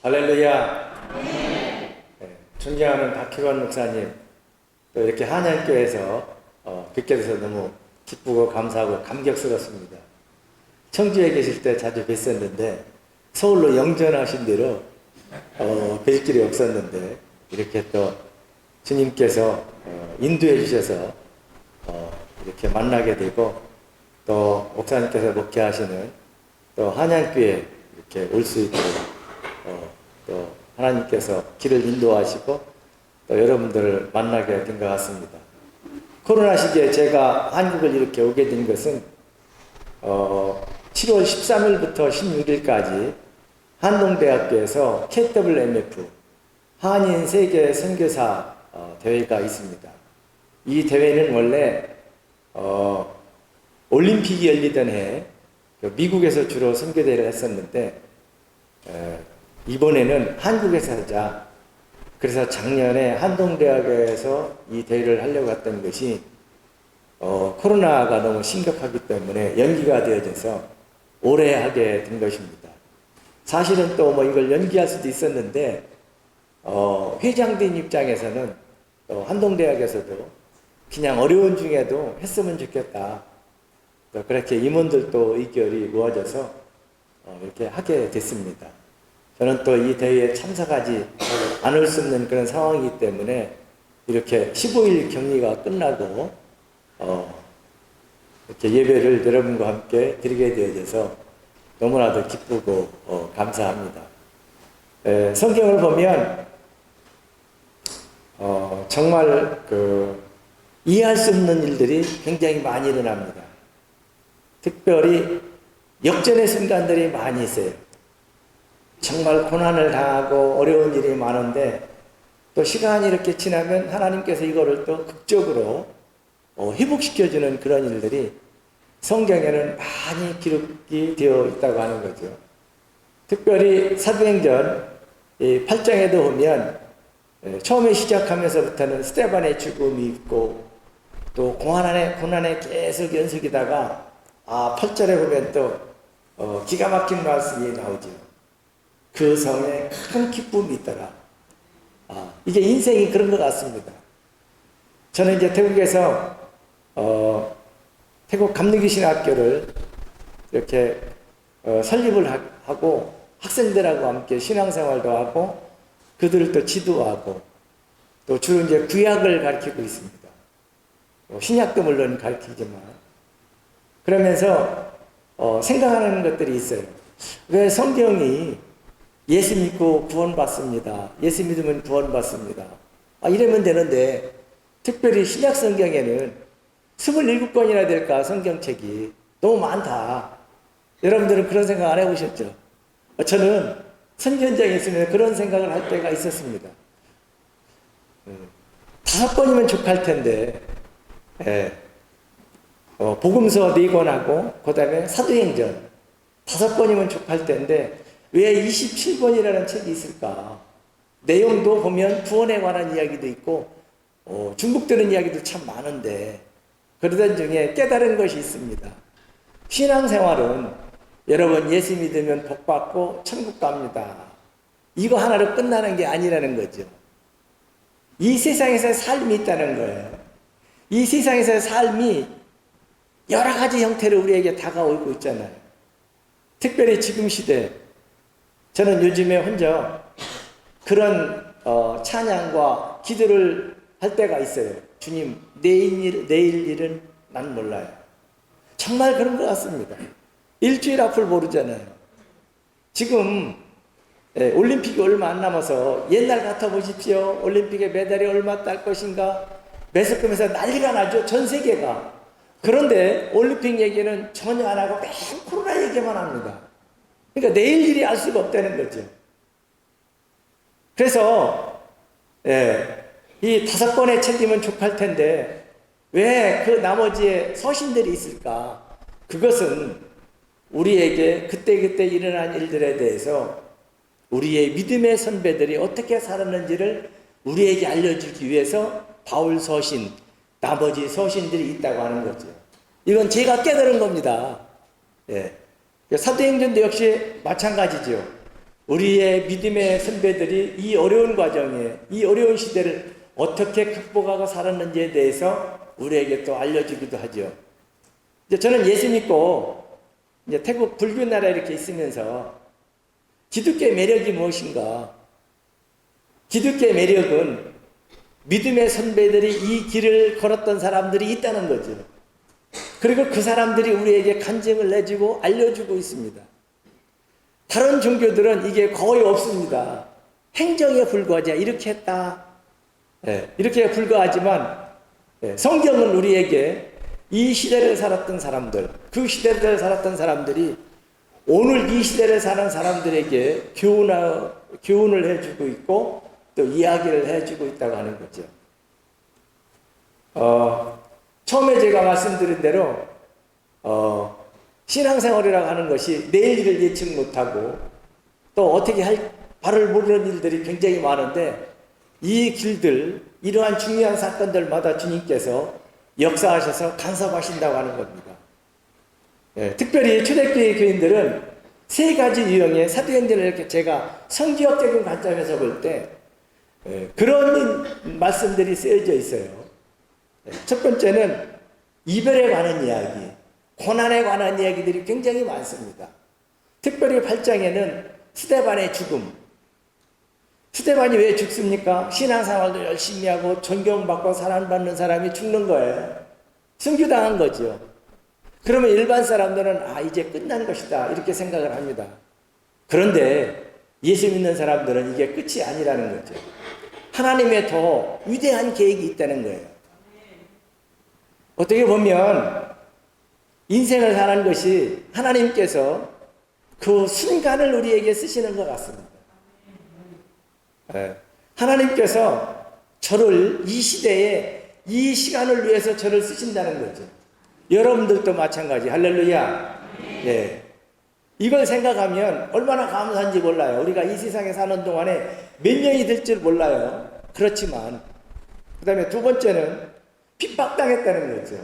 할렐루야. 네, 존경하는 박희관 목사님, 또 이렇게 한양교회에서 뵙게 돼서 너무 기쁘고 감사하고 감격스럽습니다. 청주에 계실 때 자주 뵀었는데 서울로 영전하신 대로 뵐 길이 없었는데 이렇게 또 주님께서 인도해 주셔서 이렇게 만나게 되고, 또 목사님께서 목회하시는 또 한양교회 이렇게 올 수 있도록 또 하나님께서 길을 인도하시고 또 여러분들을 만나게 된 것 같습니다. 코로나 시기에 제가 한국을 이렇게 오게 된 것은 7월 13일부터 16일까지 한동대학교에서 KWMF 한인 세계 선교사 대회가 있습니다. 이 대회는 원래 올림픽이 열리던 해 미국에서 주로 선교대회를 했었는데 이번에는 한국에서 하자. 그래서 작년에 한동대학에서 이 대회를 하려고 했던 것이 코로나가 너무 심각하기 때문에 연기가 되어져서 올해 하게 된 것입니다. 사실은 또 뭐 이걸 연기할 수도 있었는데 회장된 입장에서는 한동대학에서도 그냥 어려운 중에도 했으면 좋겠다. 또 그렇게 임원들도 의견이 모아져서 이렇게 하게 됐습니다. 저는 또 이 대회에 참석하지 않을 수 없는 그런 상황이기 때문에 이렇게 15일 격리가 끝나고 이렇게 예배를 여러분과 함께 드리게 되어져서 너무나도 기쁘고 감사합니다. 성경을 보면 정말 이해할 수 없는 일들이 굉장히 많이 일어납니다. 특별히 역전의 순간들이 많이 있어요. 정말 고난을 당하고 어려운 일이 많은데 또 시간이 이렇게 지나면 하나님께서 이거를 또 극적으로 회복시켜주는 그런 일들이 성경에는 많이 기록이 되어 있다고 하는 거죠. 특별히 사도행전 8장에도 보면 처음에 시작하면서부터는 스데반의 죽음이 있고 또 고난에 계속 연속이다가 8절에 보면 또 기가 막힌 말씀이 나오죠. 그 성에 큰 기쁨이 있더라. 이게 인생이 그런 것 같습니다. 저는 이제 태국에서 태국 감리교신학교를 이렇게 설립을 하고 학생들하고 함께 신앙생활도 하고 그들을 또 지도하고 또 주로 이제 구약을 가르치고 있습니다. 신약도 물론 가르치지만 그러면서 생각하는 것들이 있어요. 왜 성경이 예수 믿고 구원받습니다. 예수 믿으면 구원받습니다. 이러면 되는데 특별히 신약 성경에는 27권이나 될까 성경책이 너무 많다. 여러분들은 그런 생각 안 해보셨죠? 저는 선전장에 있으면 그런 생각을 할 때가 있었습니다. 5권이면 족할 텐데 복음서 4권하고 그 다음에 사도행전 5권이면 족할 텐데 왜 27권이라는 책이 있을까? 내용도 보면 구원에 관한 이야기도 있고 중복되는 이야기도 참 많은데 그러던 중에 깨달은 것이 있습니다. 신앙생활은 여러분 예수 믿으면 복받고 천국 갑니다. 이거 하나로 끝나는 게 아니라는 거죠. 이 세상에서 삶이 있다는 거예요. 이 세상에서 삶이 여러 가지 형태로 우리에게 다가오고 있잖아요. 특별히 지금 시대 저는 요즘에 혼자 그런 찬양과 기도를 할 때가 있어요. 주님, 내일 일은 난 몰라요. 정말 그런 것 같습니다. 일주일 앞을 모르잖아요. 지금 올림픽이 얼마 안 남아서 옛날 같아 보십시오. 올림픽에 메달이 얼마 딸 것인가 매스컴에서 난리가 나죠. 전 세계가. 그런데 올림픽 얘기는 전혀 안 하고 맨 코로나 얘기만 합니다. 그러니까 내일 일이 알 수가 없다는 거죠. 그래서 이 5권의 책임은 족할 텐데 왜 그 나머지에 서신들이 있을까? 그것은 우리에게 그때그때 일어난 일들에 대해서 우리의 믿음의 선배들이 어떻게 살았는지를 우리에게 알려주기 위해서 바울 서신, 나머지 서신들이 있다고 하는 거죠. 이건 제가 깨달은 겁니다. 사도행전도 역시 마찬가지죠. 우리의 믿음의 선배들이 이 어려운 과정에, 이 어려운 시대를 어떻게 극복하고 살았는지에 대해서 우리에게 또 알려주기도 하죠. 이제 저는 예수 믿고 이제 태국 불교 나라에 이렇게 있으면서 기독교의 매력이 무엇인가? 기독교의 매력은 믿음의 선배들이 이 길을 걸었던 사람들이 있다는 거죠. 그리고 그 사람들이 우리에게 간증을 내주고 알려주고 있습니다. 다른 종교들은 이게 거의 없습니다. 행정에 불과하지 이렇게 했다. 이렇게 불과하지만 성경은 우리에게 이 시대를 살았던 사람들, 그 시대를 살았던 사람들이 오늘 이 시대를 사는 사람들에게 교훈을 해주고 있고 또 이야기를 해주고 있다고 하는 거죠. 처음에 제가 말씀드린 대로 신앙생활이라고 하는 것이 내일 일을 예측 못하고 또 어떻게 할 바를 모르는 일들이 굉장히 많은데 이 길들, 이러한 중요한 사건들마다 주님께서 역사하셔서 간섭하신다고 하는 겁니다. 특별히 초대교회 교인들은 세 가지 유형의 사도행전을 이렇게 제가 성기학적인 관점에서 볼 때 그런 말씀들이 쓰여져 있어요. 첫 번째는 이별에 관한 이야기, 고난에 관한 이야기들이 굉장히 많습니다. 특별히 8장에는 스데반의 죽음. 스데반이 왜 죽습니까? 신앙생활도 열심히 하고 존경받고 사랑받는 사람이 죽는 거예요. 순교당한 거죠. 그러면 일반 사람들은 이제 끝난 것이다 이렇게 생각을 합니다. 그런데 예수 믿는 사람들은 이게 끝이 아니라는 거죠. 하나님의 더 위대한 계획이 있다는 거예요. 어떻게 보면 인생을 사는 것이 하나님께서 그 순간을 우리에게 쓰시는 것 같습니다. 하나님께서 저를 이 시대에 이 시간을 위해서 저를 쓰신다는 거죠. 여러분들도 마찬가지. 할렐루야. 이걸 생각하면 얼마나 감사한지 몰라요. 우리가 이 세상에 사는 동안에 몇 년이 될 줄 몰라요. 그렇지만 그 다음에 두 번째는 핍박당했다는 거죠.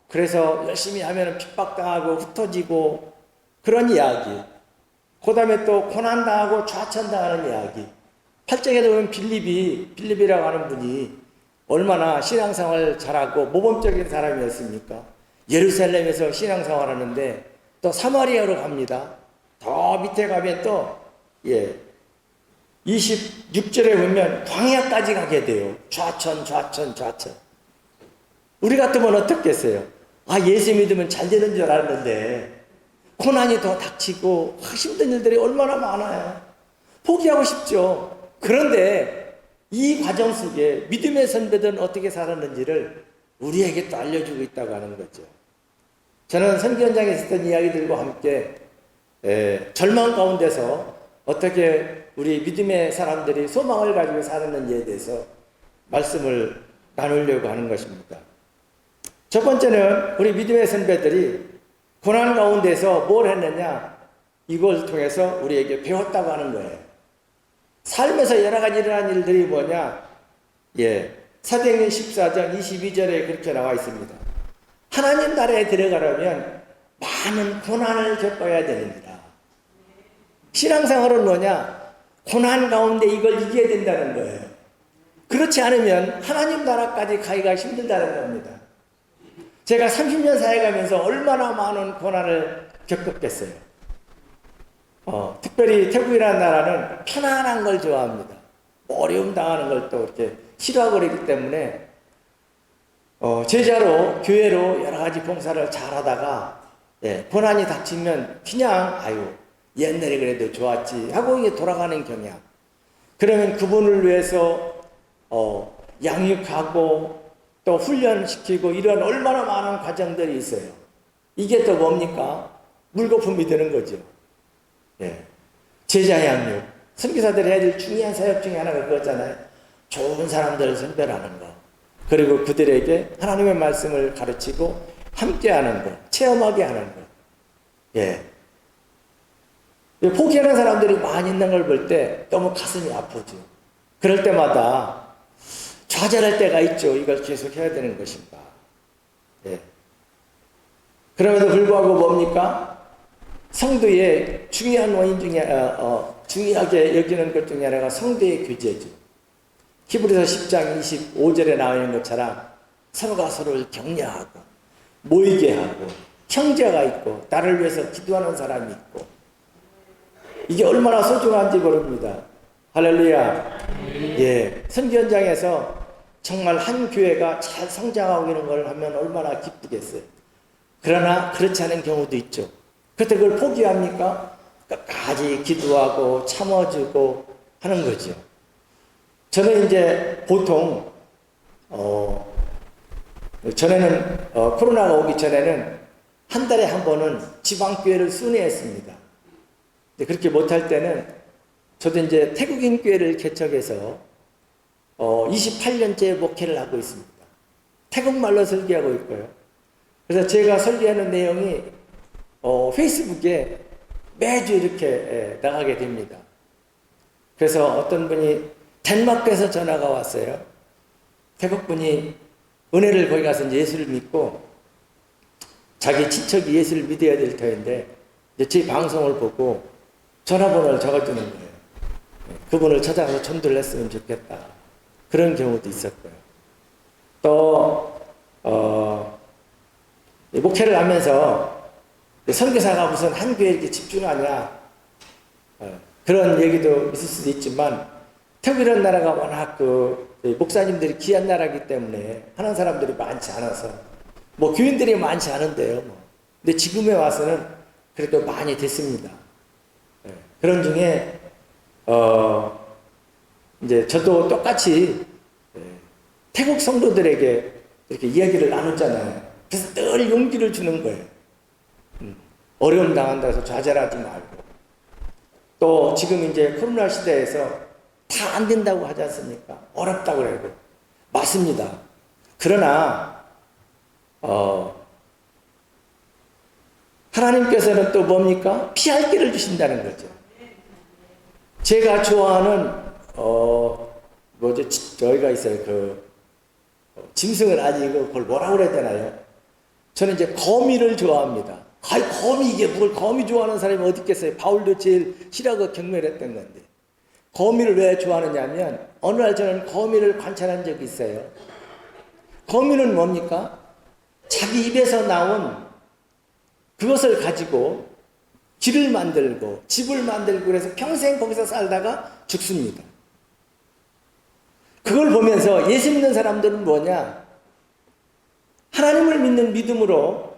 그래서 열심히 하면 핍박당하고 흩어지고 그런 이야기. 그 다음에 또 고난당하고 좌천당하는 이야기. 8장에도 보면 빌립이라고 하는 분이 얼마나 신앙생활 잘하고 모범적인 사람이었습니까? 예루살렘에서 신앙생활 하는데 또 사마리아로 갑니다. 더 밑에 가면 또 26절에 보면 광야까지 가게 돼요. 좌천. 우리 같으면 어떻겠어요? 예수 믿으면 잘 되는 줄 알았는데 고난이 더 닥치고 힘든 일들이 얼마나 많아요. 포기하고 싶죠. 그런데 이 과정 속에 믿음의 선배들은 어떻게 살았는지를 우리에게 또 알려주고 있다고 하는 거죠. 저는 선교 현장에 있었던 이야기들과 함께 절망 가운데서 어떻게 우리 믿음의 사람들이 소망을 가지고 살았는지에 대해서 말씀을 나누려고 하는 것입니다. 첫 번째는 우리 믿음의 선배들이 고난 가운데서 뭘 했느냐, 이걸 통해서 우리에게 배웠다고 하는 거예요. 삶에서 여러 가지 일어난 일들이 뭐냐? 사도행전 14장 22절에 그렇게 나와 있습니다. 하나님 나라에 들어가려면 많은 고난을 겪어야 됩니다. 신앙생활은 뭐냐? 고난 가운데 이걸 이겨야 된다는 거예요. 그렇지 않으면 하나님 나라까지 가기가 힘들다는 겁니다. 제가 30년 사회 가면서 얼마나 많은 고난을 겪었겠어요. 특별히 태국이라는 나라는 편안한 걸 좋아합니다. 어려움 당하는 걸 또 이렇게 싫어하고 그러기 때문에 제자로 교회로 여러 가지 봉사를 잘 하다가 고난이 닥치면 그냥 옛날에 그래도 좋았지 하고 이게 돌아가는 경향. 그러면 그분을 위해서 양육하고 또 훈련시키고 이런 얼마나 많은 과정들이 있어요. 이게 또 뭡니까? 물거품이 되는 거죠. 제자 양육. 선교사들이 해야 될 중요한 사역 중에 하나가 그거잖아요. 좋은 사람들을 선별하는 거. 그리고 그들에게 하나님의 말씀을 가르치고 함께하는 거. 체험하게 하는 거. 포기하는 사람들이 많이 있는 걸 볼 때 너무 가슴이 아프죠. 그럴 때마다 좌절할 때가 있죠. 이걸 계속 해야 되는 것인가. 그럼에도 불구하고 뭡니까? 성도의 중요한 원인 중에 중요하게 여기는 것 중에 하나가 성도의 교제죠. 히브리서 10장 25절에 나와 있는 것처럼 서로가 서로를 격려하고 모이게 하고 형제가 있고 나를 위해서 기도하는 사람이 있고 이게 얼마나 소중한지 모릅니다. 할렐루야. 예, 선교 현장에서 정말 한 교회가 잘 성장하고 있는 걸 하면 얼마나 기쁘겠어요. 그러나 그렇지 않은 경우도 있죠. 그때 그걸 포기합니까? 끝까지 기도하고 참아주고 하는 거죠. 저는 이제 보통 전에는 코로나가 오기 전에는 한 달에 한 번은 지방교회를 순회했습니다. 그렇게 못할 때는 저도 이제 태국인 교회를 개척해서 28년째 목회를 하고 있습니다. 태국말로 설교하고 있고요. 그래서 제가 설교하는 내용이 페이스북에 매주 이렇게 나가게 됩니다. 그래서 어떤 분이 덴마크에서 전화가 왔어요. 태국 분이 은혜를 거기 가서 이제 예수를 믿고 자기 친척이 예수를 믿어야 될 터인데 이제 제 방송을 보고 전화번호를 적어주는 거예요. 그분을 찾아가서 전도를 했으면 좋겠다. 그런 경우도 있었고요. 또 목회를 하면서 선교사가 무슨 한 교회에 이렇게 집중하냐 그런 얘기도 있을 수도 있지만 태국이라는 나라가 워낙 목사님들이 귀한 나라이기 때문에 하는 사람들이 많지 않아서 뭐 교인들이 많지 않은데요. 근데 지금에 와서는 그래도 많이 됐습니다. 그런 중에 이제 저도 똑같이 태국 성도들에게 이렇게 이야기를 나눴잖아요. 그래서 늘 용기를 주는 거예요. 어려움 당한다 해서 좌절하지 말고. 또 지금 이제 코로나 시대에서 다 안 된다고 하지 않습니까? 어렵다고 그래도. 맞습니다. 그러나 하나님께서는 또 뭡니까? 피할 길을 주신다는 거죠. 제가 좋아하는 저희가 있어요. 짐승을 아니고 그걸 뭐라고 그래야 되나요? 저는 이제 거미를 좋아합니다. 거미 이게 뭘 거미 좋아하는 사람이 어디 있겠어요? 바울도 제일 싫어하고 경멸했던 건데. 거미를 왜 좋아하느냐면 어느 날 저는 거미를 관찰한 적이 있어요. 거미는 뭡니까? 자기 입에서 나온 그것을 가지고 길을 만들고 집을 만들고 그래서 평생 거기서 살다가 죽습니다. 그걸 보면서 예수 믿는 사람들은 뭐냐? 하나님을 믿는 믿음으로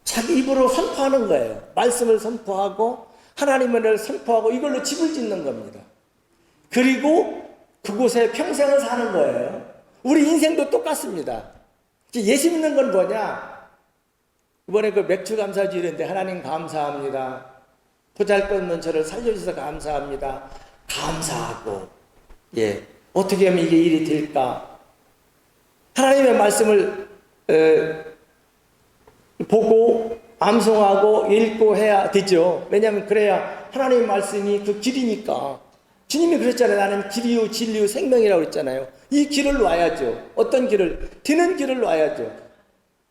자기 입으로 선포하는 거예요. 말씀을 선포하고 하나님을 선포하고 이걸로 집을 짓는 겁니다. 그리고 그곳에 평생을 사는 거예요. 우리 인생도 똑같습니다. 예수 믿는 건 뭐냐? 이번에 그 맥주 감사주 이런데 하나님 감사합니다. 보잘것없는 저를 살려주셔서 감사합니다. 감사하고 어떻게 하면 이게 일이 될까? 하나님의 말씀을 보고 암송하고 읽고 해야 되죠. 왜냐하면 그래야 하나님의 말씀이 그 길이니까. 주님이 그랬잖아요. 나는 길이요 진리요 생명이라고 그랬잖아요. 이 길을 놔야죠. 어떤 길을? 되는 길을 놔야죠.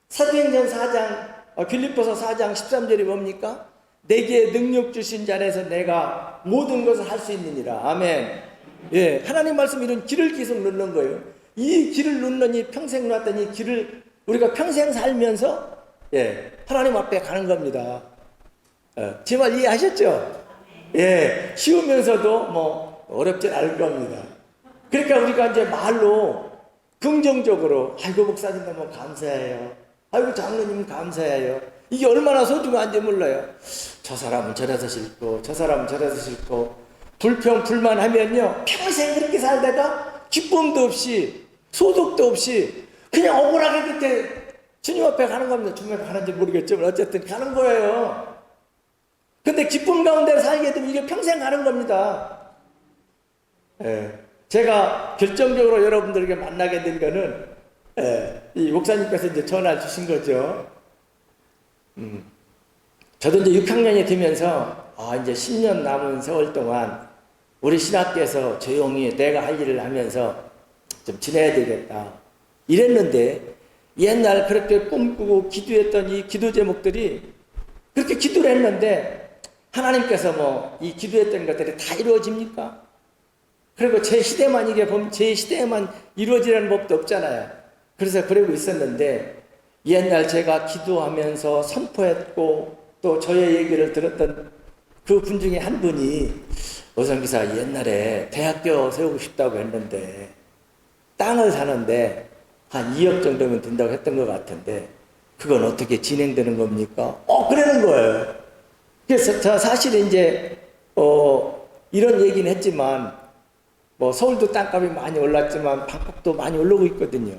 사도행전 4장 빌립보서 4장 13절이 뭡니까? 내게 능력 주신 자에서 내가 모든 것을 할 수 있느니라. 아멘. 하나님 말씀 이런 길을 계속 넣는 거예요. 이 길을 넣는 이 평생 놨던 이 길을 우리가 평생 살면서 하나님 앞에 가는 겁니다. 제 말 이해하셨죠? 쉬우면서도 뭐 어렵진 않을 겁니다. 그러니까 우리가 이제 말로 긍정적으로 아이고 목사님 너무 감사해요. 아이고 장로님 감사해요. 이게 얼마나 소중한지 몰라요. 저 사람은 저래서 싫고 저 사람은 저래서 싫고 불평 불만하면요 평생 그렇게 살다가 기쁨도 없이 소득도 없이 그냥 억울하게 그렇게 주님 앞에 가는 겁니다. 주님 앞에 가는지 모르겠지만 어쨌든 가는 거예요. 근데 기쁨 가운데 살게 되면 이게 평생 가는 겁니다. 제가 결정적으로 여러분들에게 만나게 된 거는 이 목사님께서 이제 전화를 주신 거죠. 저도 이제 6학년이 되면서 이제 10년 남은 세월 동안 우리 신학교에서 조용히 내가 할 일을 하면서 좀 지내야 되겠다 이랬는데 옛날 그렇게 꿈꾸고 기도했던 이 기도 제목들이 그렇게 기도를 했는데 하나님께서 뭐 이 기도했던 것들이 다 이루어집니까? 그리고 제 시대만 이게 보면 제 시대에만 이루어지라는 법도 없잖아요. 그래서 그러고 있었는데 옛날 제가 기도하면서 선포했고 또 저의 얘기를 들었던 그 분 중에 한 분이 오성기사 옛날에 대학교 세우고 싶다고 했는데 땅을 사는데 한 2억 정도면 든다고 했던 것 같은데 그건 어떻게 진행되는 겁니까? 그러는 거예요. 그래서 저 사실 이제 이런 얘기는 했지만 뭐 서울도 땅값이 많이 올랐지만 방콕도 많이 오르고 있거든요.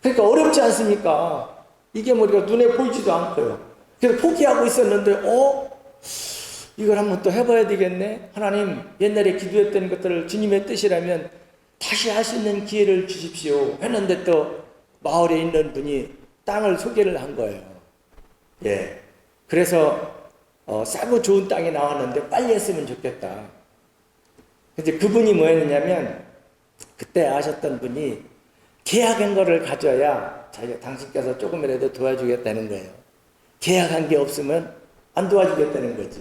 그러니까 어렵지 않습니까? 이게 뭐 우리가 눈에 보이지도 않고요. 그래서 포기하고 있었는데 이걸 한번 또 해봐야 되겠네. 하나님 옛날에 기도했던 것들을 주님의 뜻이라면 다시 할 수 있는 기회를 주십시오 했는데 또 마을에 있는 분이 땅을 소개를 한 거예요. 예. 그래서 싸고 좋은 땅이 나왔는데 빨리 했으면 좋겠다. 근데 그분이 뭐였냐면 그때 아셨던 분이 계약한 거를 가져야 당신께서 조금이라도 도와주겠다는 거예요. 계약한 게 없으면 안 도와주겠다는 거죠.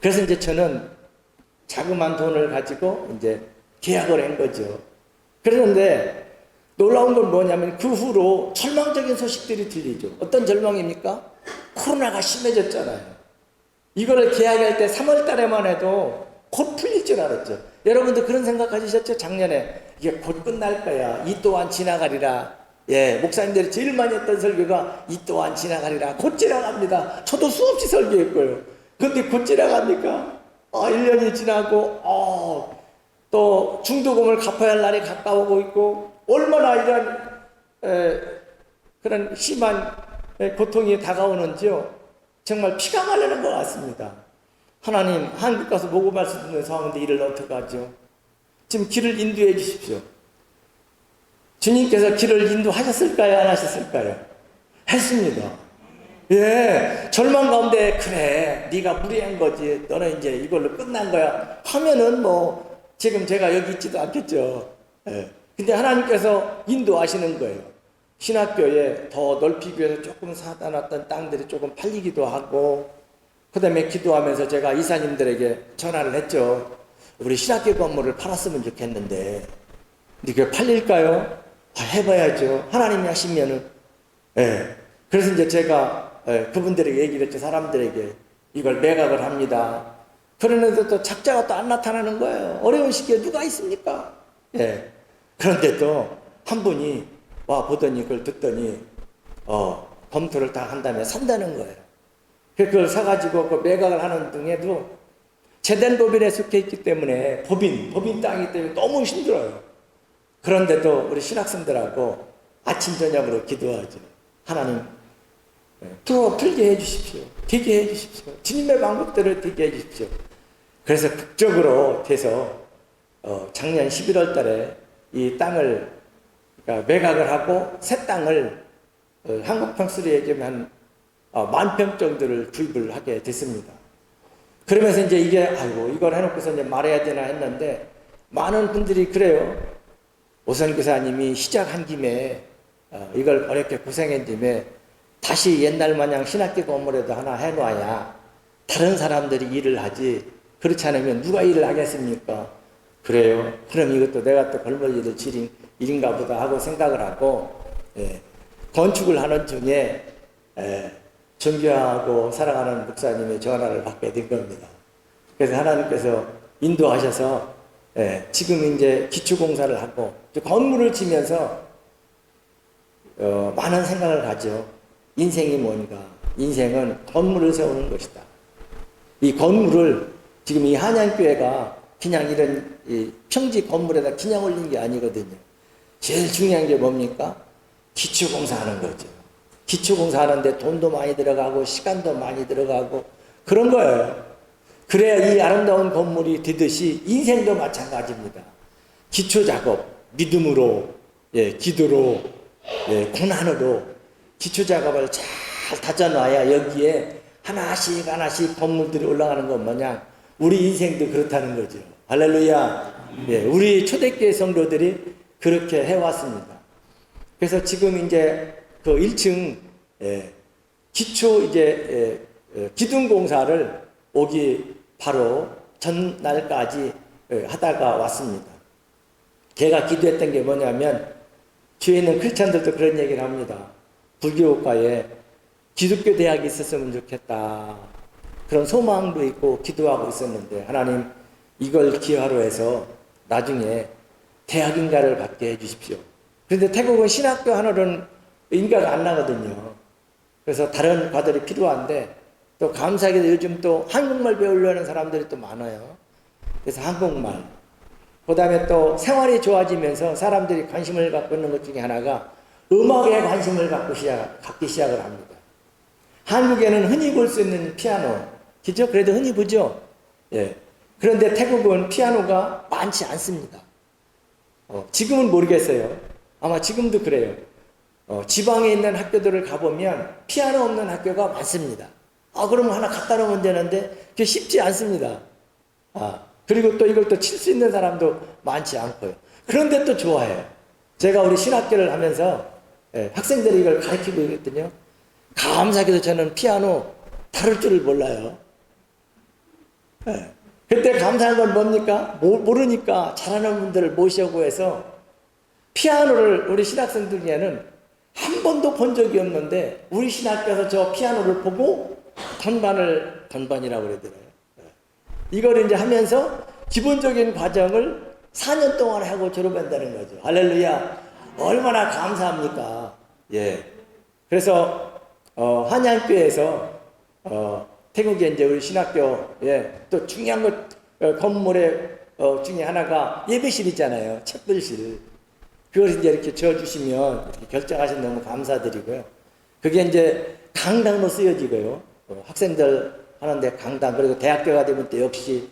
그래서 이제 저는 자그마한 돈을 가지고 이제 계약을 한 거죠. 그런데 놀라운 건 뭐냐면 그 후로 절망적인 소식들이 들리죠. 어떤 절망입니까? 코로나가 심해졌잖아요. 이거를 계약할 때 3월 달에만 해도 곧 풀릴 줄 알았죠. 여러분도 그런 생각 가지셨죠? 작년에 이게 곧 끝날 거야. 이 또한 지나가리라. 예, 목사님들이 제일 많이 했던 설교가 이 또한 지나가리라. 곧 지나갑니다. 저도 수없이 설교했고요. 근데 곧 지나갑니까? 1년이 지나고 또 중도금을 갚아야 할 날이 가까우고 있고 얼마나 이런 그런 심한 고통이 다가오는지요. 정말 피가 마르는 것 같습니다. 하나님, 한국 가서 모금할 수 있는 상황인데 이를 어떻게 하죠? 지금 길을 인도해 주십시오. 주님께서 길을 인도하셨을까요? 안 하셨을까요? 했습니다. 예, 절망 가운데 그래, 네가 무리한 거지. 너는 이제 이걸로 끝난 거야. 하면은 뭐 지금 제가 여기 있지도 않겠죠. 예. 근데 하나님께서 인도하시는 거예요. 신학교에 더 넓히기 위해서 조금 사다 놨던 땅들이 조금 팔리기도 하고 그 다음에 기도하면서 제가 이사님들에게 전화를 했죠. 우리 신학교 건물을 팔았으면 좋겠는데 이게 팔릴까요? 해봐야죠. 하나님이 하시면은. 예. 그래서 이제 제가 그분들에게 얘기를 했죠. 사람들에게 이걸 매각을 합니다. 그러는데 또 작자가 또 안 나타나는 거예요. 어려운 시기에 누가 있습니까? 예. 그런데 또 한 분이 와 보더니 그걸 듣더니 검토를 다 한 다음에 산다는 거예요. 그걸 사가지고 그 매각을 하는 등에도 제된 법인에 속해 있기 때문에 법인 땅이기 때문에 너무 힘들어요. 그런데도 우리 신학생들하고 아침 저녁으로 기도하죠. 하나님 풀게 해주십시오. 되게 해주십시오. 주님의 방법대로 되게 해주십시오. 그래서 극적으로 돼서 작년 11월 달에 이 땅을 그러니까 매각을 하고 새 땅을 한국 평수로 얘기하면 한 10,000평 정도를 구입을 하게 됐습니다. 그러면서 이제 이게 이걸 해놓고서 이제 말해야 되나 했는데 많은 분들이 그래요. 오선 교사님이 시작한 김에 이걸 어렵게 고생한 김에 다시 옛날 마냥 신학교 건물에도 하나 해놔야 다른 사람들이 일을 하지 그렇지 않으면 누가 일을 하겠습니까? 그래요. 그럼 이것도 내가 또 걸머리를 지린 일인가 보다 하고 생각을 하고 건축을 하는 중에 존경하고 사랑하는 목사님의 전화를 받게 된 겁니다. 그래서 하나님께서 인도하셔서 지금 이제 기초공사를 하고 건물을 지면서 많은 생각을 가죠. 인생이 뭔가? 인생은 건물을 세우는 것이다. 이 건물을 지금 이 한양교회가 그냥 이런 평지 건물에다 그냥 올린 게 아니거든요. 제일 중요한 게 뭡니까? 기초공사하는 거죠. 기초공사하는데 돈도 많이 들어가고 시간도 많이 들어가고 그런 거예요. 그래야 이 아름다운 건물이 되듯이 인생도 마찬가지입니다. 기초작업, 믿음으로, 기도로, 고난으로 기초작업을 잘 다져놔야 여기에 하나씩 건물들이 올라가는 것 마냥 우리 인생도 그렇다는 거죠. 할렐루야. 우리 초대교회 성도들이 그렇게 해왔습니다. 그래서 지금 이제 그 1층 기초 기둥 공사를 오기 바로 전날까지 하다가 왔습니다. 제가 기도했던 게 뭐냐면, 주위에 있는 크리스찬들도 그런 얘기를 합니다. 불교국가에 기독교 대학이 있었으면 좋겠다. 그런 소망도 있고 기도하고 있었는데, 하나님 이걸 기회로 해서 나중에 대학인가를 받게 해주십시오. 그런데 태국은 신학교 하나로는 인가가 안 나거든요. 그래서 다른 과들이 필요한데, 또 감사하게도 요즘 또 한국말 배우려는 사람들이 또 많아요. 그래서 한국말, 그 다음에 또 생활이 좋아지면서 사람들이 관심을 갖고 있는 것 중에 하나가 음악에 관심을 갖기 시작을 합니다. 한국에는 흔히 볼 수 있는 피아노, 그죠? 그래도 흔히 보죠? 예. 그런데 태국은 피아노가 많지 않습니다. 지금은 모르겠어요. 아마 지금도 그래요. 지방에 있는 학교들을 가보면 피아노 없는 학교가 많습니다. 그러면 하나 갖다 놓으면 되는데 그게 쉽지 않습니다. 그리고 또 이걸 또 칠 수 있는 사람도 많지 않고요. 그런데 또 좋아해요. 제가 우리 신학교를 하면서 학생들이 이걸 가르치고 있거든요. 감사하게도 저는 피아노 다룰 줄을 몰라요. 그때 감사한 건 뭡니까? 모르니까 잘하는 분들을 모시고 해서 피아노를 우리 신학생들 중에는 한 번도 본 적이 없는데 우리 신학교에서 저 피아노를 보고 건반이라고 그러더라고요. 이걸 이제 하면서 기본적인 과정을 4년 동안 하고 졸업한다는 거죠. 할렐루야. 얼마나 감사합니까? 예. 그래서 한양교에서 태국에 이제 우리 신학교에 또 중요한 것 건물의 중에 하나가 예배실이잖아요. 책들실. 그걸 이제 이렇게 지어주시면 이렇게 결정하신 너무 감사드리고요. 그게 이제 강당으로 쓰여지고요. 학생들 하는데 강당, 그리고 대학교가 되면 또 역시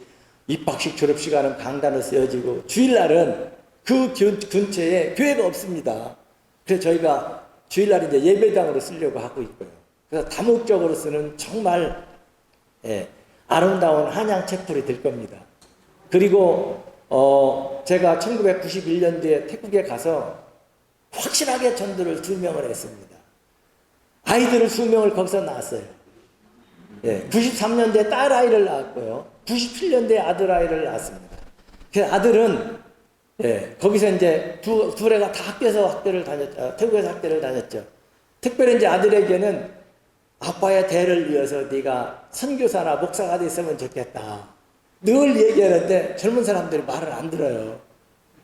입학식 졸업식 하는 강단으로 쓰여지고, 주일날은 그 근처에 교회가 없습니다. 그래서 저희가 주일날 이제 예배당으로 쓰려고 하고 있고요. 그래서 다목적으로 쓰는 정말 아름다운 한양 채플이 될 겁니다. 그리고 제가 1991년도에 태국에 가서 확실하게 전도를 2명을 했습니다. 아이들을 2명을 거기서 낳았어요. 93년도에 딸아이를 낳았고요. 97년도에 아들아이를 낳았습니다. 그 아들은 거기서 이제 둘애가 다 학교를 다녔죠. 태국에서 학교를 다녔죠. 특별히 이제 아들에게는 아빠의 대를 이어서 네가 선교사나 목사가 됐으면 좋겠다. 늘 얘기하는데 젊은 사람들이 말을 안 들어요.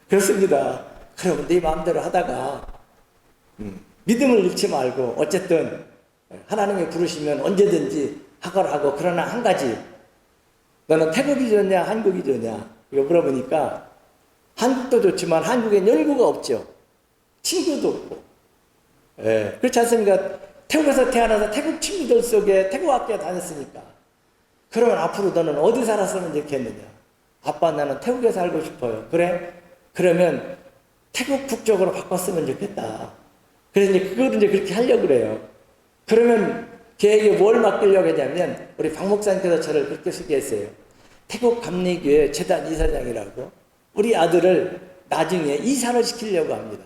그렇습니다. 그러면 네 마음대로 하다가 믿음을 잃지 말고 어쨌든 하나님이 부르시면 언제든지 하고, 그러나 한 가지, 너는 태국이 좋냐 한국이 좋냐 이거 물어보니까 한국도 좋지만 한국엔 연구가 없죠. 친구도 없고. 그렇지 않습니까? 태국에서 태어나서 태국 친구들 속에 태국 학교에 다녔으니까. 그러면 앞으로 너는 어디 살았으면 좋겠느냐? 아빠 나는 태국에 살고 싶어요. 그래? 그러면 태국 국적으로 바꿨으면 좋겠다. 그래서 이제 그걸 이제 그렇게 하려고 그래요. 그러면 걔에게 뭘 맡기려고 했냐면, 우리 박 목사님께서 저를 그렇게 소개했어요. 태국 감리교회 재단 이사장이라고. 우리 아들을 나중에 이사를 시키려고 합니다.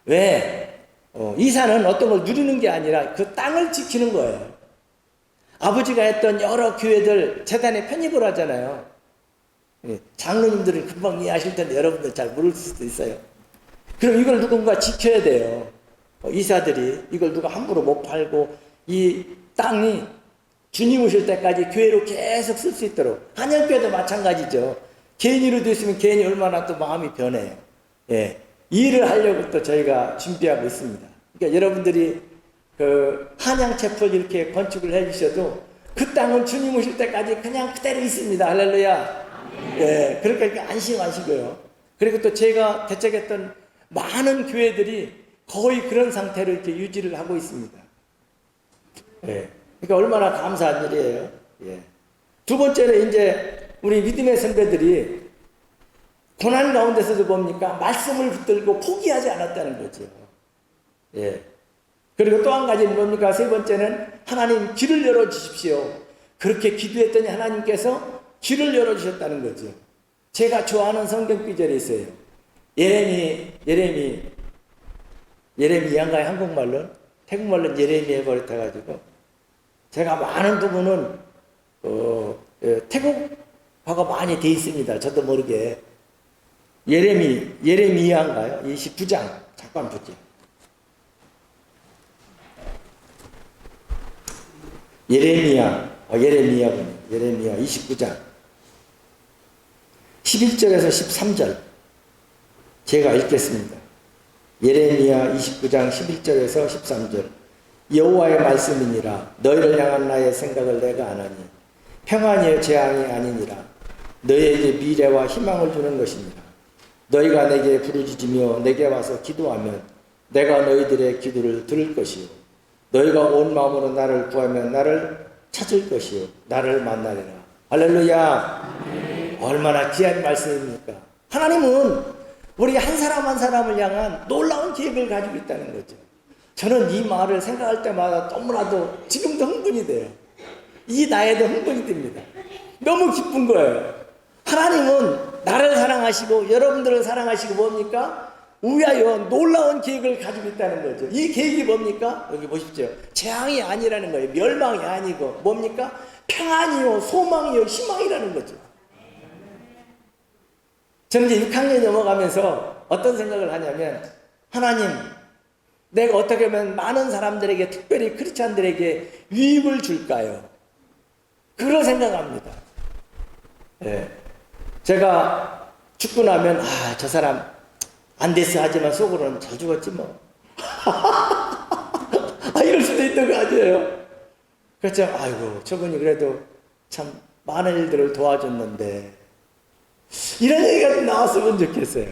왜? 이사는 어떤 걸 누리는 게 아니라 그 땅을 지키는 거예요. 아버지가 했던 여러 교회들 재단에 편입을 하잖아요. 장로님들은 금방 이해하실 텐데 여러분들 잘 모를 수도 있어요. 그럼 이걸 누군가 지켜야 돼요. 이사들이 이걸 누가 함부로 못 팔고 이 땅이 주님 오실 때까지 교회로 계속 쓸 수 있도록. 한양교회도 마찬가지죠. 개인으로 됐으면 개인이 얼마나 또 마음이 변해요. 이 일을 하려고 또 저희가 준비하고 있습니다. 그러니까 여러분들이 그 한양채플 이렇게 건축을 해주셔도 그 땅은 주님 오실 때까지 그냥 그대로 있습니다. 할렐루야. 그러니까 안심하시고요. 그리고 또 제가 대책했던 많은 교회들이 거의 그런 상태로 이렇게 유지를 하고 있습니다. 그러니까 얼마나 감사한 일이에요. 두 번째는 이제 우리 믿음의 선배들이 고난 가운데서도 뭡니까? 말씀을 붙들고 포기하지 않았다는 거죠. 그리고 또 한 가지는 뭡니까? 세 번째는 하나님 길을 열어주십시오. 그렇게 기도했더니 하나님께서 길을 열어주셨다는 거죠. 제가 좋아하는 성경 구절이 있어요. 예레미야인가요? 한국말로? 태국말로 예레미야 버릇해가지고 제가 많은 부분은 태국화가 많이 돼 있습니다. 저도 모르게. 예레미야인가요? 29장. 잠깐 보죠. 예레미야군요. 예레미야 29장. 11절에서 13절. 제가 읽겠습니다. 예레미야 29장 11절에서 13절. 여호와의 말씀이니라. 너희를 향한 나의 생각을 내가 아나니 평안이여 재앙이 아니니라. 너희에게 미래와 희망을 주는 것이니라. 너희가 내게 부르짖으며 내게 와서 기도하면 내가 너희들의 기도를 들을 것이요 너희가 온 마음으로 나를 구하면 나를 찾을 것이요 나를 만나리라. 할렐루야. 얼마나 귀한 말씀입니까? 하나님은 우리 한 사람 한 사람을 향한 놀라운 계획을 가지고 있다는 거죠. 저는 이 말을 생각할 때마다 너무나도 지금도 흥분이 돼요. 이 나이에도 흥분이 됩니다. 너무 기쁜 거예요. 하나님은 나를 사랑하시고 여러분들을 사랑하시고 뭡니까? 위하여 놀라운 계획을 가지고 있다는 거죠. 이 계획이 뭡니까? 여기 보십시오. 재앙이 아니라는 거예요. 멸망이 아니고 뭡니까? 평안이요 소망이요 희망이라는 거죠. 저는 이제 6학년 넘어가면서 어떤 생각을 하냐면 하나님 내가 어떻게 하면 많은 사람들에게 특별히 크리스찬들에게 유익을 줄까요? 그걸 생각합니다. 네. 제가 죽고 나면 저 사람 안 됐어 하지만 속으로는 잘 죽었지 뭐. 이럴 수도 있던 거 아니에요. 그렇죠. 아이고 저분이 그래도 참 많은 일들을 도와줬는데 이런 얘기가 좀 나왔으면 좋겠어요.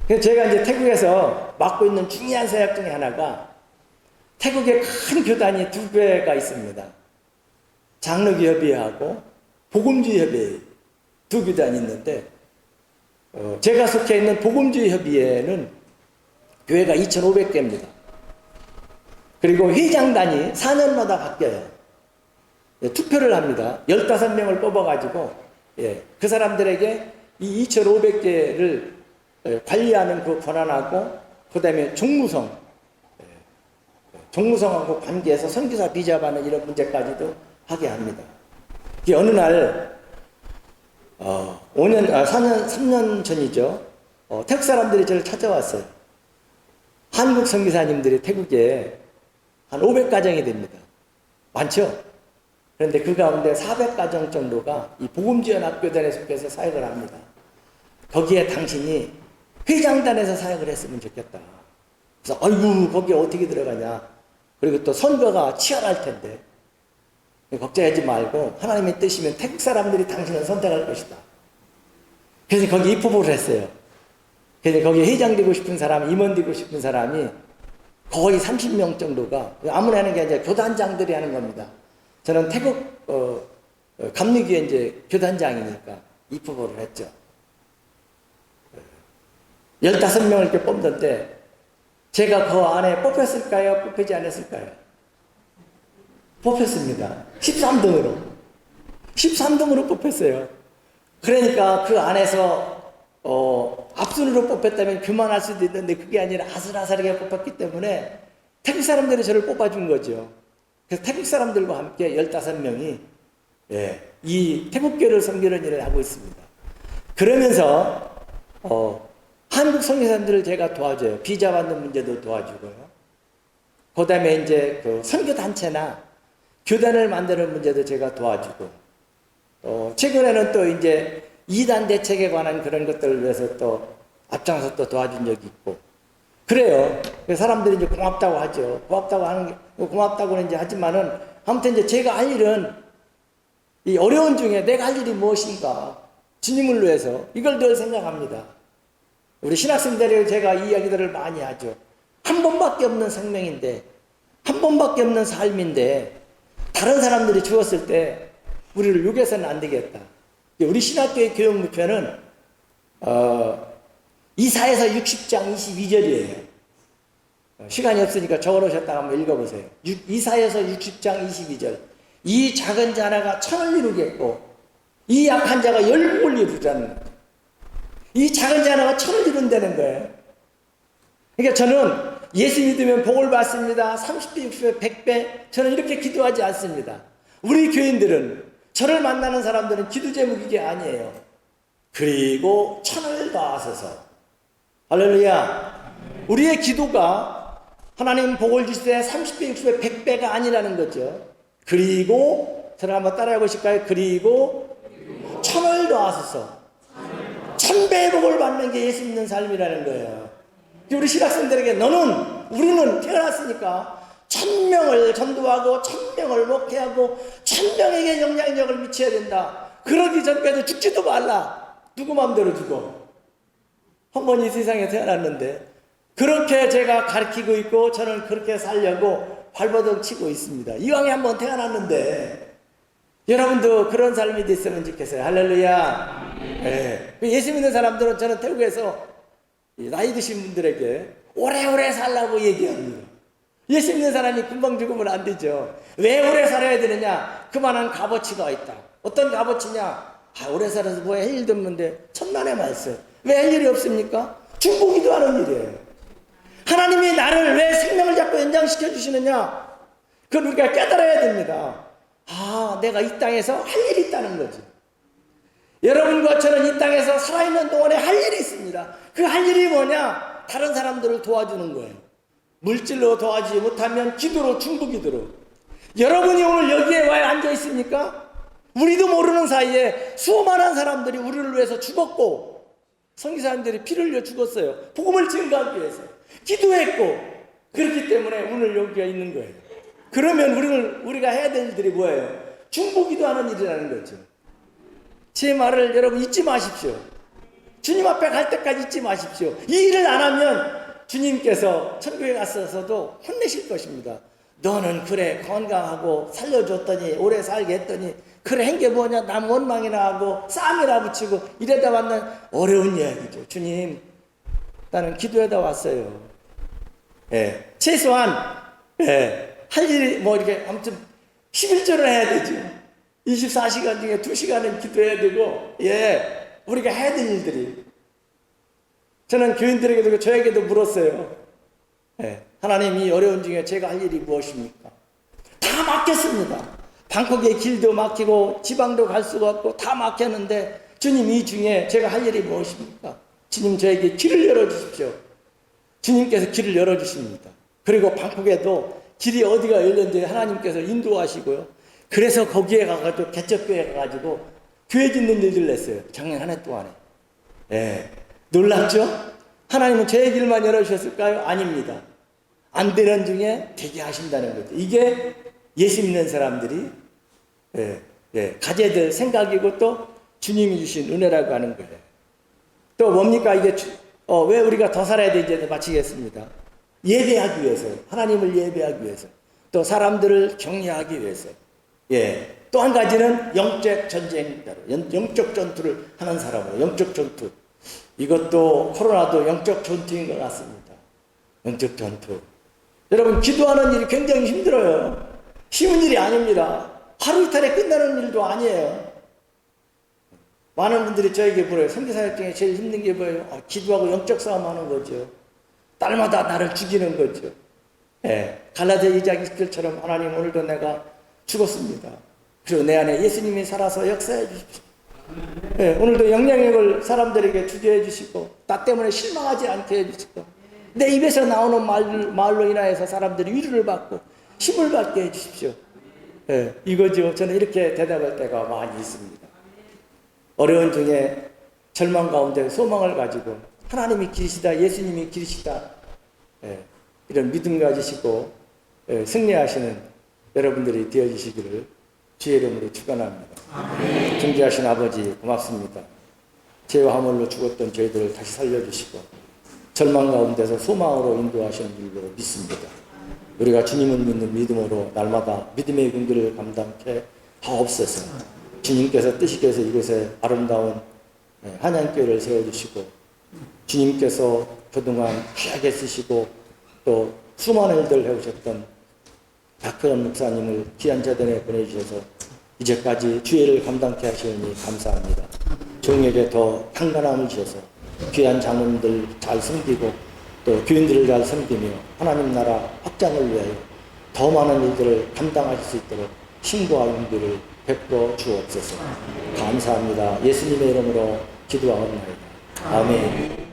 그래서 제가 이제 태국에서 맡고 있는 중요한 사역 중에 하나가 태국에 큰 교단이 두 개가 있습니다. 장로교협의회하고 복음주의협의회 두 교단이 있는데 제가 속해 있는 복음주의협의회는 교회가 2,500개입니다. 그리고 회장단이 4년마다 바뀌어요. 투표를 합니다. 15명을 뽑아가지고 그 사람들에게 이 2,500개를 관리하는 그 권한하고 그 다음에 종무성하고 관계해서 선교사 비자 받는 이런 문제까지도 하게 합니다. 어느 날 3년 전이죠. 태국 사람들이 저를 찾아왔어요. 한국 선교사님들이 태국에 한 500가정이 됩니다. 많죠? 그런데 그 가운데 400가정 정도가 이 복음지원학교단에 속해서 사역을 합니다. 거기에 당신이 회장단에서 사역을 했으면 좋겠다. 그래서 아이고 거기에 어떻게 들어가냐. 그리고 또 선거가 치열할 텐데 걱정하지 말고 하나님의 뜻이면 태국 사람들이 당신을 선택할 것이다. 그래서 거기 입후보를 했어요. 그래서 거기 회장 되고 싶은 사람, 임원 되고 싶은 사람이 거의 30명 정도가 아무나 하는 게 아니라 교단장들이 하는 겁니다. 저는 태국 감리교회 이제 교단장이니까 입후보를 했죠. 15명을 이렇게 뽑는데 제가 그 안에 뽑혔을까요? 뽑히지 않았을까요? 뽑혔습니다. 13등으로. 13등으로 뽑혔어요. 그러니까 그 안에서 앞순으로 뽑혔다면 그만할 수도 있는데 그게 아니라 아슬아슬하게 뽑혔기 때문에 태국 사람들이 저를 뽑아준 거죠. 그래서 태국 사람들과 함께 15명이 이 태국교를 섬기는 일을 하고 있습니다. 그러면서 한국 선교사님들을 제가 도와줘요. 비자 받는 문제도 도와주고요. 그 다음에 이제 그 선교단체나 교단을 만드는 문제도 제가 도와주고, 최근에는 또 이제 이단 대책에 관한 그런 것들을 위해서 또 앞장서 또 도와준 적이 있고, 그래요. 사람들이 이제 고맙다고 하죠. 고맙다고는 이제 하지만은, 아무튼 이제 제가 할 일은 이 어려운 중에 내가 할 일이 무엇인가, 주님을 위해서 이걸 늘 생각합니다. 우리 신학생들에게 제가 이 이야기들을 많이 하죠. 한 번밖에 없는 생명인데, 한 번밖에 없는 삶인데, 다른 사람들이 죽었을 때 우리를 욕해서는 안 되겠다. 우리 신학교의 교육 목표는 이사야서 60장 22절이에요. 시간이 없으니까 적어놓으셨다가 한번 읽어보세요. 이사야서 60장 22절. 이 작은 자 하나가 천을 이루겠고 이 약한 자가 열국을 이루자는 거죠. 이 작은 자 하나가 천을 이룬다는 거예요. 그러니까 저는 예수 믿으면 복을 받습니다. 30배, 60배, 100배. 저는 이렇게 기도하지 않습니다. 우리 교인들은, 저를 만나는 사람들은 기도 제목이 이게 아니에요. 그리고 천을 다하소서. 할렐루야. 우리의 기도가 하나님 복을 주시되 30배, 60배, 100배가 아니라는 거죠. 그리고, 저를 한번 따라해 보실까요? 그리고 천을 더하소서. 1000배의 복을 받는 게 예수 믿는 삶이라는 거예요. 우리 신학생들에게 우리는 태어났으니까 1000명을 전도하고 1000명을 목회하고 1000명에게 영향력을 미쳐야 된다. 그러기 전까지 죽지도 말라. 누구 마음대로 죽어. 한 번 이 세상에 태어났는데 그렇게 제가 가르치고 있고 저는 그렇게 살려고 발버둥 치고 있습니다. 이왕에 한 번 태어났는데 여러분도 그런 삶이 됐으면 좋겠어요. 할렐루야. 네. 예수 믿는 사람들은 저는 태국에서 나이 드신 분들에게 오래오래 살라고 얘기합니다. 예수 믿는 사람이 금방 죽으면 안 되죠. 왜 오래 살아야 되느냐? 그만한 값어치가 있다. 어떤 값어치냐? 오래 살아서 뭐 할 일도 없는데 천만의 말씀. 왜 할 일이 없습니까? 중보기도 하는 일이에요. 하나님이 나를 왜 생명을 자꾸 연장시켜 주시느냐? 그걸 우리가 깨달아야 됩니다. 내가 이 땅에서 할 일이 있다는 거지. 여러분과 저는 이 땅에서 살아있는 동안에 할 일이 있습니다. 그 할 일이 뭐냐? 다른 사람들을 도와주는 거예요. 물질로 도와주지 못하면 기도로, 중보기도로. 여러분이 오늘 여기에 왜 앉아 있습니까? 우리도 모르는 사이에 수많은 사람들이 우리를 위해서 죽었고, 선교사님들이 피를 흘려 죽었어요. 복음을 증거하기 위해서 기도했고, 그렇기 때문에 오늘 여기가 있는 거예요. 그러면 우리가 해야 될 일들이 뭐예요? 중보기도하는 일이라는 거죠. 제 말을 여러분 잊지 마십시오. 주님 앞에 갈 때까지 잊지 마십시오. 이 일을 안 하면 주님께서 천국에 갔어서도 혼내실 것입니다. 너는 그래 건강하고 살려줬더니 오래 살게 했더니 그래 한 게 뭐냐 남 원망이나 하고 쌈이나 붙이고 이래다 왔는 어려운 이야기죠. 주님 나는 기도하다 왔어요. 최소한 할 일이 뭐 이렇게 아무튼 11절을 해야 되죠. 24시간 중에 2시간은 기도해야 되고 우리가 해야 될 일들이. 저는 교인들에게도 저에게도 물었어요. 하나님 이 어려운 중에 제가 할 일이 무엇입니까? 다 막혔습니다. 방콕의 길도 막히고 지방도 갈 수가 없고 다 막혔는데 주님 이 중에 제가 할 일이 무엇입니까? 주님 저에게 길을 열어주십시오. 주님께서 길을 열어주십니다. 그리고 방콕에도 길이 어디가 열렸는데 하나님께서 인도하시고요. 그래서 거기에 가가지고 개척교회 가가지고 교회 짓는 일들을 냈어요. 작년 한 해 동안에. 놀랍죠? 하나님은 제 길만 열어주셨을까요? 아닙니다. 안 되는 중에 되게 하신다는 거죠. 이게 예수 믿는 사람들이 가져야 될 생각이고 또 주님이 주신 은혜라고 하는 거예요. 또 뭡니까? 이게 왜 우리가 더 살아야 되는지 마치겠습니다. 예배하기 위해서, 하나님을 예배하기 위해서, 또 사람들을 격려하기 위해서. 또 한 가지는 영적 전쟁자로, 영적 전투를 하는 사람으로, 영적 전투. 이것도 코로나도 영적 전투인 것 같습니다. 영적 전투. 여러분 기도하는 일이 굉장히 힘들어요. 쉬운 일이 아닙니다. 하루 이틀에 끝나는 일도 아니에요. 많은 분들이 저에게 물어요. 선교사역 중에 제일 힘든 게 뭐예요? 기도하고 영적 싸움하는 거죠. 날마다 나를 죽이는 거죠. 갈라디아 2장 20절처럼 하나님 오늘도 내가 죽었습니다. 그리고 내 안에 예수님이 살아서 역사해 주십시오. 오늘도 영향력을 사람들에게 주게 해주시고 나 때문에 실망하지 않게 해주시고 내 입에서 나오는 말로 인하여서 사람들이 위로를 받고 힘을 받게 해주십시오. 이거죠. 저는 이렇게 대답할 때가 많이 있습니다. 어려운 중에 절망 가운데 소망을 가지고 하나님이 길이시다, 예수님이 길이시다, 이런 믿음 가지시고 승리하시는 여러분들이 되어주시기를 주의 이름으로 축원합니다. 존귀하신 아버지 고맙습니다. 죄와 화물로 죽었던 저희들을 다시 살려주시고 절망 가운데서 소망으로 인도하시는 줄로 믿습니다. 우리가 주님을 믿는 믿음으로 날마다 믿음의 군기를 감당케 하옵소서. 주님께서 뜨시께서 이곳에 아름다운 한양교회를 세워주시고 주님께서 그동안 귀하게 쓰시고 또 수많은 일들을 해오셨던 박근원 목사님을 귀한 재단에 보내주셔서 이제까지 주의를 감당케 하시니 감사합니다. 종에게 더 평간함을 주셔서 귀한 장로님들 잘 섬기고 또 교인들을 잘 섬기며 하나님 나라 확장을 위하여 더 많은 일들을 감당하실 수 있도록 힘과 용기를 베풀어 주옵소서. 감사합니다. 예수님의 이름으로 기도하옵나이다. 아멘.